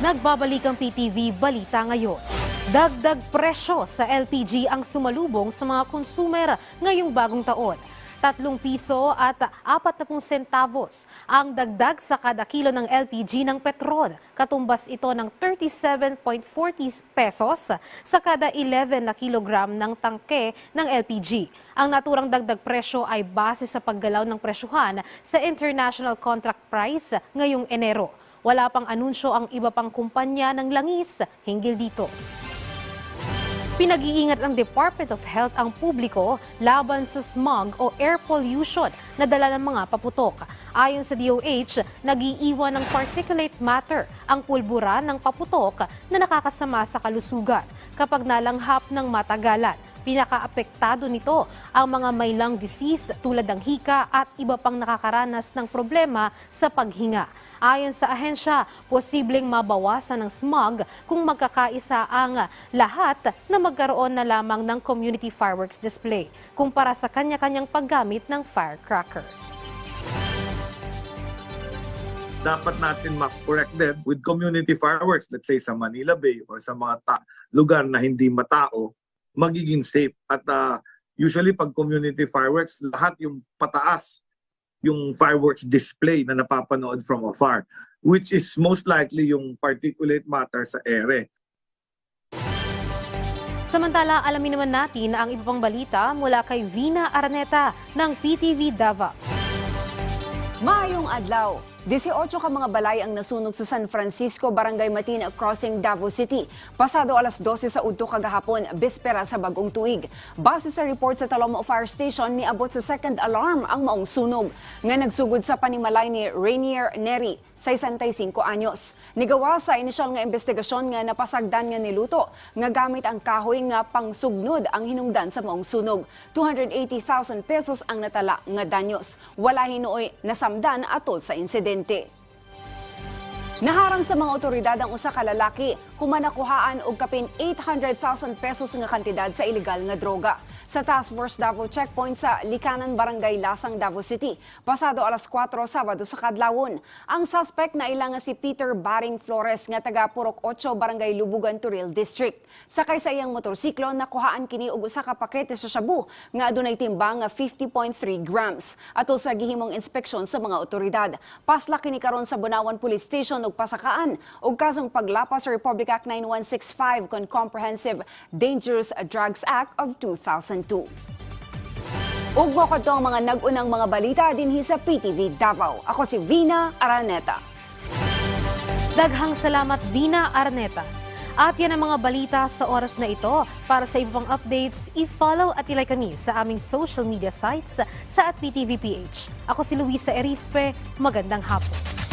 Nagbabalik ang PTV Balita ngayon. Dagdag presyo sa LPG ang sumalubong sa mga consumer ngayong bagong taon. 3 piso at 40 centavos ang dagdag sa kada kilo ng LPG ng petrol. Katumbas ito ng 37.40 pesos sa kada 11 na kilogram ng tangke ng LPG. Ang naturang dagdag presyo ay base sa paggalaw ng presyuhan sa international contract price ngayong Enero. Wala pang anunsyo ang iba pang kumpanya ng langis hinggil dito. Pinag-iingat ng Department of Health ang publiko laban sa smog o air pollution na dala ng mga paputok. Ayon sa DOH, nag-iiwan ng particulate matter ang pulbura ng paputok na nakakasama sa kalusugan kapag nalanghap ng matagalan. Pinaka-apektado nito ang mga may lung disease tulad ng hika at iba pang nakakaranas ng problema sa paghinga. Ayon sa ahensya, posibleng mabawasan ng smog kung magkakaisa ang lahat na magkaroon na lamang ng community fireworks display kumpara sa kanya-kanyang paggamit ng firecracker. Dapat natin ma-correct them with community fireworks, let's say sa Manila Bay or sa mga lugar na hindi matao, magiging safe. At usually pag community fireworks, lahat yung pataas, yung fireworks display na napapanood from afar, which is most likely yung particulate matter sa ere. Samantala, alamin naman natin ang iba pang balita mula kay Vina Araneta ng PTV Davao. Maayong adlaw. 18 ka mga balay ang nasunog sa San Francisco, Barangay Matina Crossing, Davao City. Pasado alas 12 sa udto kagahapon, bispera sa bagong tuig. Base sa report sa Talomo Fire Station, niabot sa second alarm ang maong sunog nga nagsugod sa panimalay ni Rainier Neri, 65 anyos. Nigawa sa inisyal nga investigasyon nga napasagdan nga niluto nga gamit ang kahoy nga pangsugnod ang hinungdan sa maong sunog. 280,000 pesos ang natala nga danyos. Wala hinuoy nasamdan atol sa insidente. Naharang sa mga otoridad ang usa ka lalaki kumanakuhaan og kapin 800,000 pesos nga kantidad sa ilegal nga droga sa Task Force Davao Checkpoint sa Likanan, Barangay Lasang, Davao City. Pasado alas 4 Sabado sa kadlawon. Ang suspect na ilang nga si Peter Baring Flores nga taga Purok 8, Barangay Lubugan, Turil District. Sakay sa iyang motorsiklo, nakuhaan kini og usa ka pakete sa shabu nga adunay timbang nga 50.3 grams. Ato sa gihimong inspeksyon sa mga otoridad, pasla kini karon sa Bunawan Police Station og pasakaan og kasong paglapas sa Republic Act 9165 kon Comprehensive Dangerous Drugs Act of 2002. Ug mo kadto ang mga nag-unang mga balita dinhi sa PTV Davao. Ako si Vina Araneta. Daghang salamat, Vina Araneta. At yan ang mga balita sa oras na ito. Para sa ibang updates, i-follow at ilike kami sa aming social media sites sa @PTVPH. Ako si Luisa Erispe. Magandang hapon.